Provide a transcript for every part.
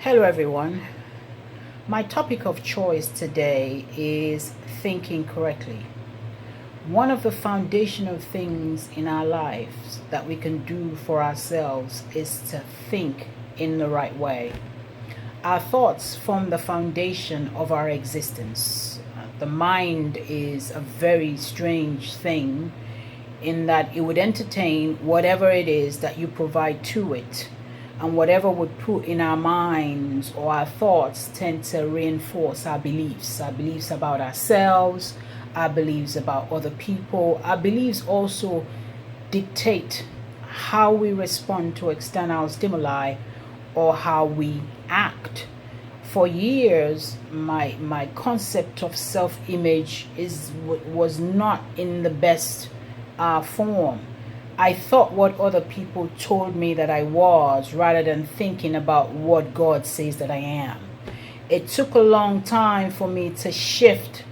Hello, everyone. My topic of choice today is thinking correctly. One of the foundational things in our lives that we can do for ourselves is to think in the right way. Our thoughts form the foundation of our existence. The mind is a very strange thing in that it would entertain whatever it is that you provide to it, and whatever would put in our minds or our thoughts tend to reinforce our beliefs about ourselves, our beliefs about other people. Our beliefs also dictate how we respond to external stimuli or how we act. For years, my concept of self-image was not in the best form. I thought what other people told me that I was rather than thinking about what God says that I am. It took a long time for me to shift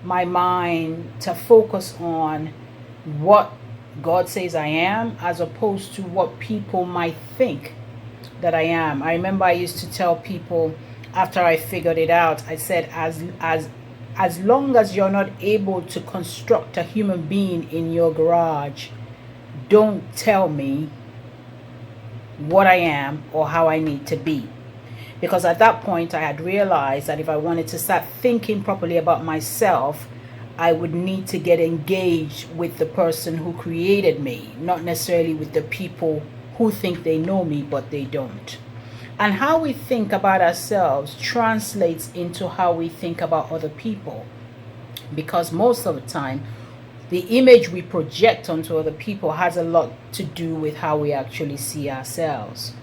my mind to focus on what God says I am as opposed to what people might think that I am. I remember I used to tell people after I figured it out, I said, as long as you're not able to construct a human being in your garage, don't tell me what I am or how I need to be. Because at that point I had realized that if I wanted to start thinking properly about myself, I would need to get engaged with the person who created me, not necessarily with the people who think they know me but they don't. And how we think about ourselves translates into how we think about other people, because most of the time the image we project onto other people has a lot to do with how we actually see ourselves.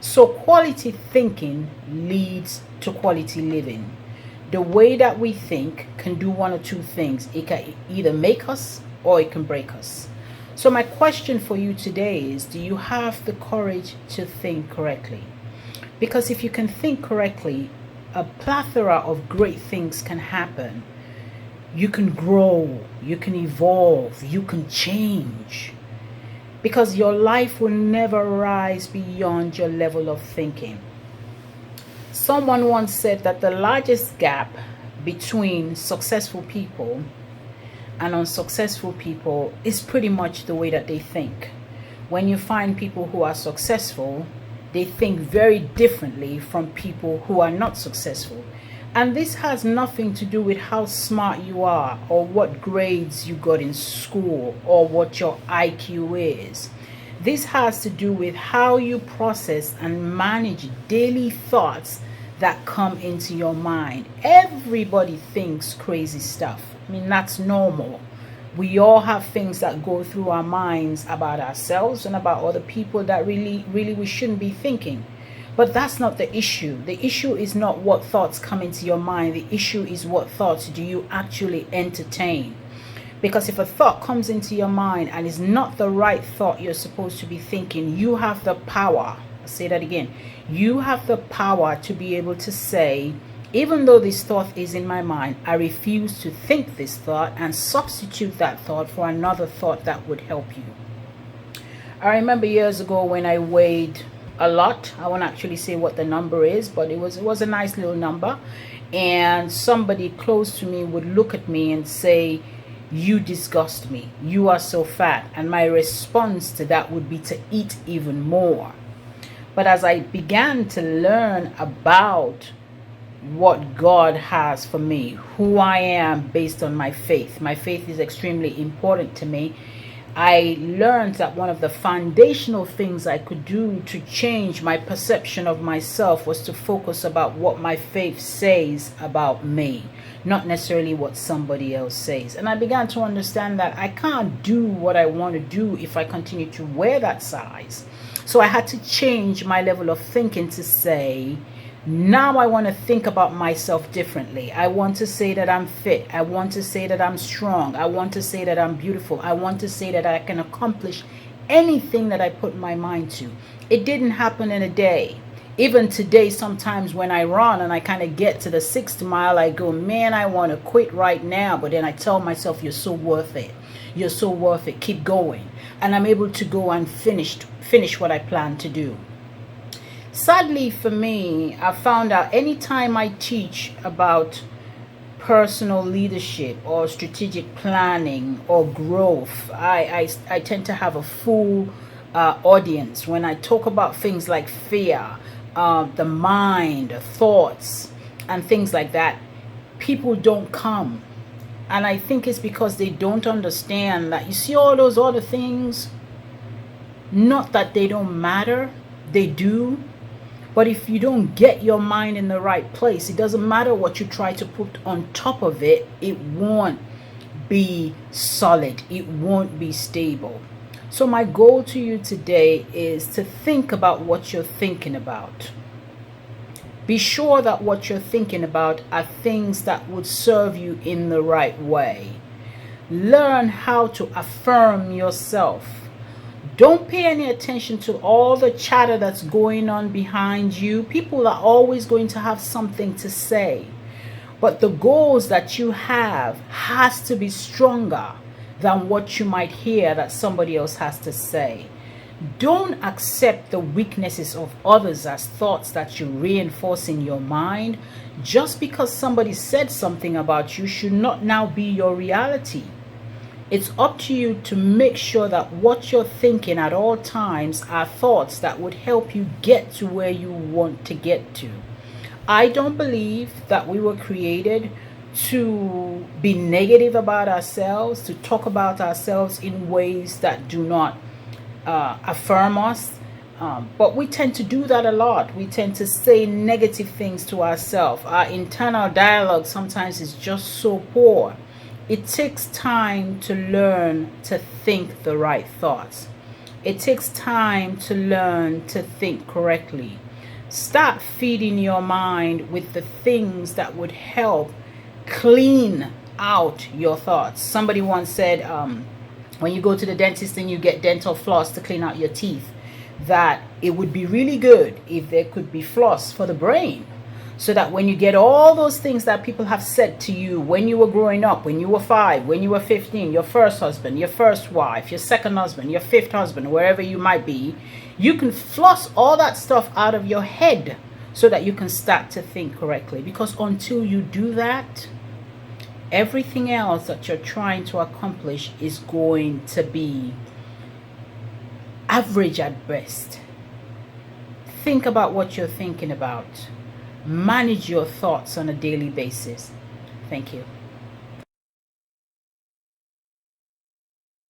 So quality thinking leads to quality living. The way that we think can do one or two things. It can either make us or it can break us. So my question for you today is, do you have the courage to think correctly? Because if you can think correctly, a plethora of great things can happen. You can grow, you can evolve, you can change. Because your life will never rise beyond your level of thinking. Someone once said that the largest gap between successful people and unsuccessful people is pretty much the way that they think. When you find people who are successful, they think very differently from people who are not successful. And this has nothing to do with how smart you are or what grades you got in school or what your IQ is. This has to do with how you process and manage daily thoughts that come into your mind. Everybody thinks crazy stuff. I mean, that's normal. We all have things that go through our minds about ourselves and about other people that really we shouldn't be thinking. But that's not the issue. The issue is not what thoughts come into your mind. The issue is what thoughts do you actually entertain. Because if a thought comes into your mind and is not the right thought you're supposed to be thinking, you have the power. I'll say that again. You have the power to be able to say, even though this thought is in my mind, I refuse to think this thought and substitute that thought for another thought that would help you. I remember years ago when I weighed a lot. I won't actually say what the number is, but it was a nice little number, and somebody close to me would look at me and say, "You disgust me, you are so fat," and my response to that would be to eat even more. But as I began to learn about what God has for me, who I am based on my faith is extremely important to me. I learned that one of the foundational things I could do to change my perception of myself was to focus about what my faith says about me, not necessarily what somebody else says. And I began to understand that I can't do what I want to do if I continue to wear that size. So I had to change my level of thinking to say, now I want to think about myself differently. I want to say that I'm fit. I want to say that I'm strong. I want to say that I'm beautiful. I want to say that I can accomplish anything that I put my mind to. It didn't happen in a day. Even today, sometimes when I run and I kind of get to the 6th mile, I go, man, I want to quit right now. But then I tell myself, you're so worth it. You're so worth it. Keep going. And I'm able to go and finish what I plan to do. Sadly for me, I found out anytime I teach about personal leadership or strategic planning or growth, I tend to have a full audience. When I talk about things like fear, the mind, thoughts, and things like that, people don't come. And I think it's because they don't understand that, you see, all those other things, not that they don't matter, they do. But if you don't get your mind in the right place, it doesn't matter what you try to put on top of it, it won't be solid, it won't be stable. So my goal to you today is to think about what you're thinking about. Be sure that what you're thinking about are things that would serve you in the right way. Learn how to affirm yourself. Don't pay any attention to all the chatter that's going on behind you. People are always going to have something to say. But the goals that you have has to be stronger than what you might hear that somebody else has to say. Don't accept the weaknesses of others as thoughts that you reinforce in your mind. Just because somebody said something about you should not now be your reality. It's up to you to make sure that what you're thinking at all times are thoughts that would help you get to where you want to get to. I don't believe that we were created to be negative about ourselves, to talk about ourselves in ways that do not affirm us. But we tend to do that a lot. We tend to say negative things to ourselves. Our internal dialogue sometimes is just so poor. It takes time to learn to think the right thoughts. It takes time to learn to think correctly. Start feeding your mind with the things that would help clean out your thoughts. Somebody once said, when you go to the dentist and you get dental floss to clean out your teeth, that it would be really good if there could be floss for the brain. So that when you get all those things that people have said to you when you were growing up, when you were 5, when you were 15, your first husband, your first wife, your second husband, your fifth husband, wherever you might be, you can floss all that stuff out of your head so that you can start to think correctly. Because until you do that, everything else that you're trying to accomplish is going to be average at best. Think about what you're thinking about. Manage your thoughts on a daily basis. Thank you.